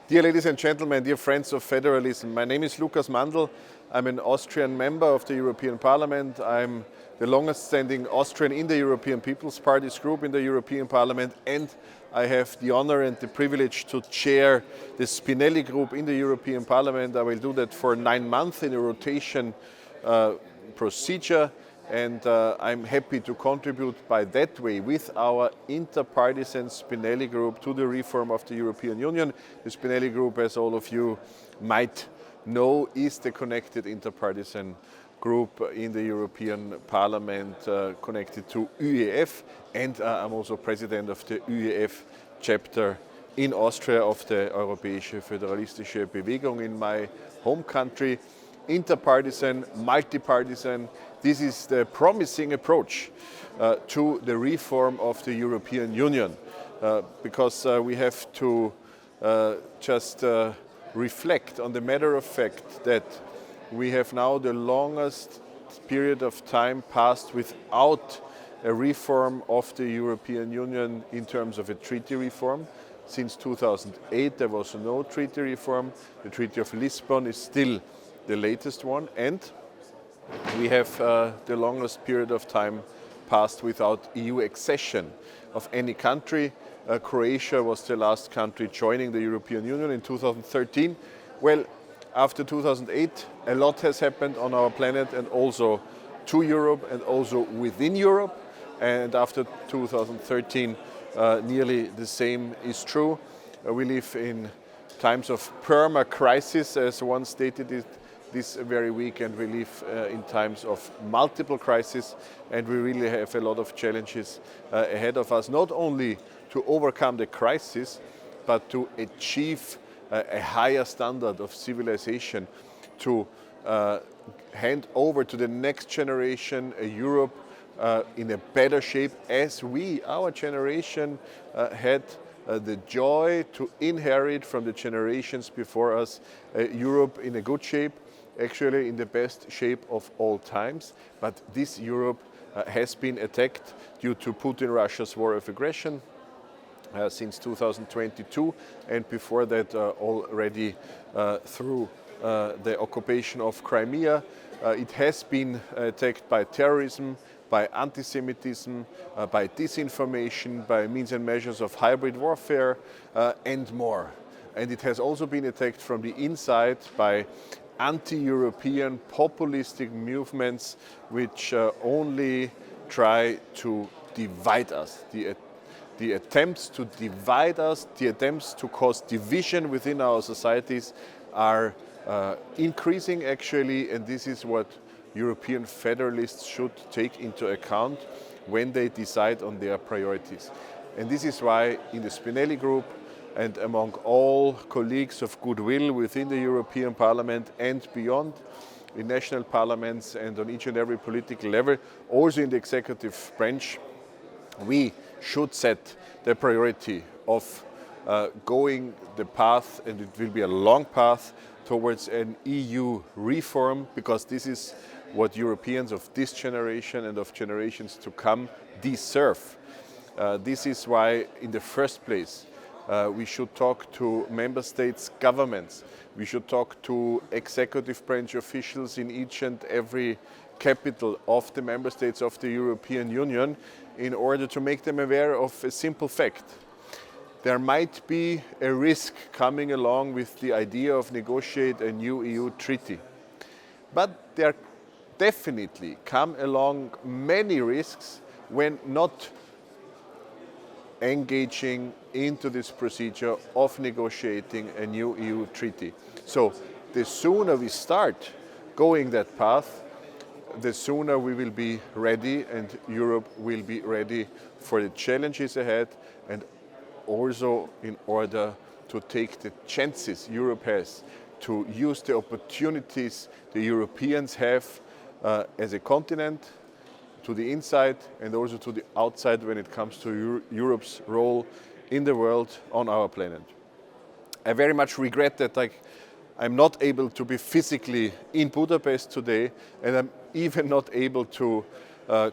Dear ladies and gentlemen, dear friends of federalism, my name is Lukas Mandl. I'm an Austrian member of the European Parliament. I'm the longest standing Austrian in the European People's Party's group in the European Parliament, and I have the honor and the privilege to chair the Spinelli Group in the European Parliament. I will do that for 9 months in a rotation procedure, and I'm happy to contribute by that way with our interpartisan Spinelli Group to the reform of the European Union. The Spinelli Group, as all of you might know, is the connected interpartisan group in the European Parliament connected to UEF, and I'm also president of the UEF chapter in Austria of the Europäische Föderalistische Bewegung in my home country. Interpartisan, multipartisan, this is the promising approach to the reform of the European Union, because we have to just reflect on the matter of fact that we have now the longest period of time passed without a reform of the European Union in terms of a treaty reform. Since 2008 there was no treaty reform. The Treaty of Lisbon is still the latest one, and we have the longest period of time passed without EU accession of any country. Croatia was the last country joining the European Union in 2013. Well, after 2008, a lot has happened on our planet and also to Europe and also within Europe. And after 2013, nearly the same is true. We live in times of perma-crisis, as one stated it this very week, and we live in times of multiple crises, and we really have a lot of challenges ahead of us, not only to overcome the crisis, but to achieve a higher standard of civilization, to hand over to the next generation a Europe in a better shape, as our generation, had the joy to inherit from the generations before us, Europe in a good shape, actually in the best shape of all times. But this Europe has been attacked due to Putin Russia's war of aggression since 2022, and before that already through the occupation of Crimea. It has been attacked by terrorism, by anti-Semitism, by disinformation, by means and measures of hybrid warfare, and more. And it has also been attacked from the inside by anti-European populistic movements which only try to divide us. The attempts to divide us, the attempts to cause division within our societies are increasing actually, and this is what European federalists should take into account when they decide on their priorities. And this is why in the Spinelli Group and among all colleagues of goodwill within the European Parliament and beyond, in national parliaments and on each and every political level, also in the executive branch, we should set the priority of going the path, and it will be a long path, towards an EU reform, because this is what Europeans of this generation and of generations to come deserve. This is why, in the first place, we should talk to member states' governments. We should talk to executive branch officials in each and every capital of the member states of the European Union in order to make them aware of a simple fact. There might be a risk coming along with the idea of negotiate a new EU treaty. But there definitely come along many risks when not engaging into this procedure of negotiating a new EU treaty. So the sooner we start going that path, the sooner we will be ready, and Europe will be ready for the challenges ahead, and also in order to take the chances Europe has to use the opportunities the Europeans have as a continent, to the inside and also to the outside when it comes to Europe's role in the world on our planet. I very much regret that I'm not able to be physically in Budapest today, and I'm even not able to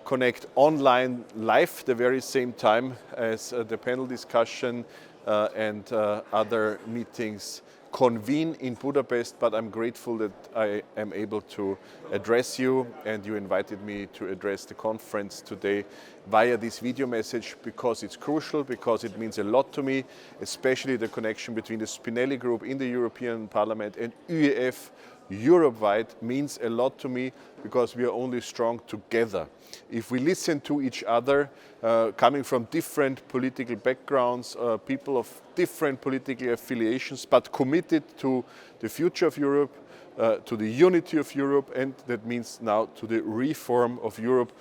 connect online live the very same time as the panel discussion and other meetings convene in Budapest, but I'm grateful that I am able to address you, and you invited me to address the conference today via this video message because it's crucial, because it means a lot to me, especially the connection between the Spinelli Group in the European Parliament and UEF Europe-wide means a lot to me because we are only strong together. If we listen to each other, coming from different political backgrounds, people of different political affiliations, but committed to the future of Europe, to the unity of Europe, and that means now to the reform of Europe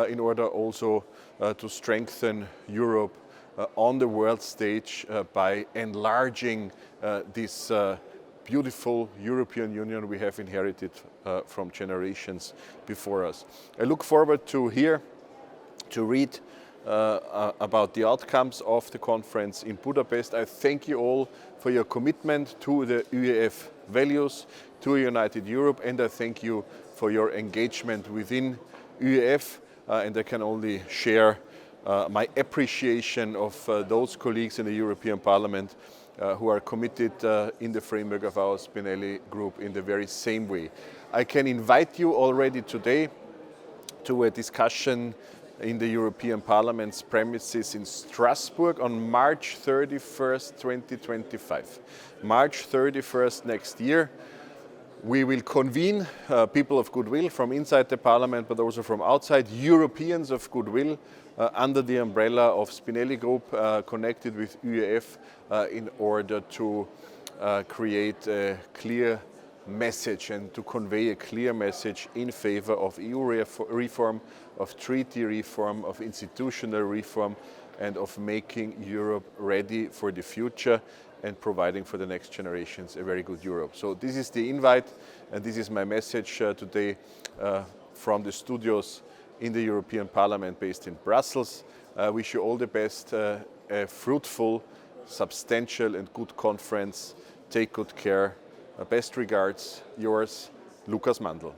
in order also to strengthen Europe on the world stage by enlarging this beautiful European Union we have inherited from generations before us. I look forward to read about the outcomes of the conference in Budapest. I thank you all for your commitment to the UEF values, to a united Europe, and I thank you for your engagement within UEF, and I can only share my appreciation of those colleagues in the European Parliament who are committed in the framework of our Spinelli Group in the very same way. I can invite you already today to a discussion in the European Parliament's premises in Strasbourg on March 31st, 2025. March 31st next year. We will convene people of goodwill from inside the Parliament, but also from outside, Europeans of goodwill, under the umbrella of Spinelli Group, connected with UEF, in order to create a clear message and to convey a clear message in favor of EU reform, of treaty reform, of institutional reform, and of making Europe ready for the future and providing for the next generations a very good Europe. So this is the invite, and this is my message today from the studios in the European Parliament based in Brussels. I wish you all the best, a fruitful, substantial and good conference. Take good care. Best regards, yours, Lukas Mandl.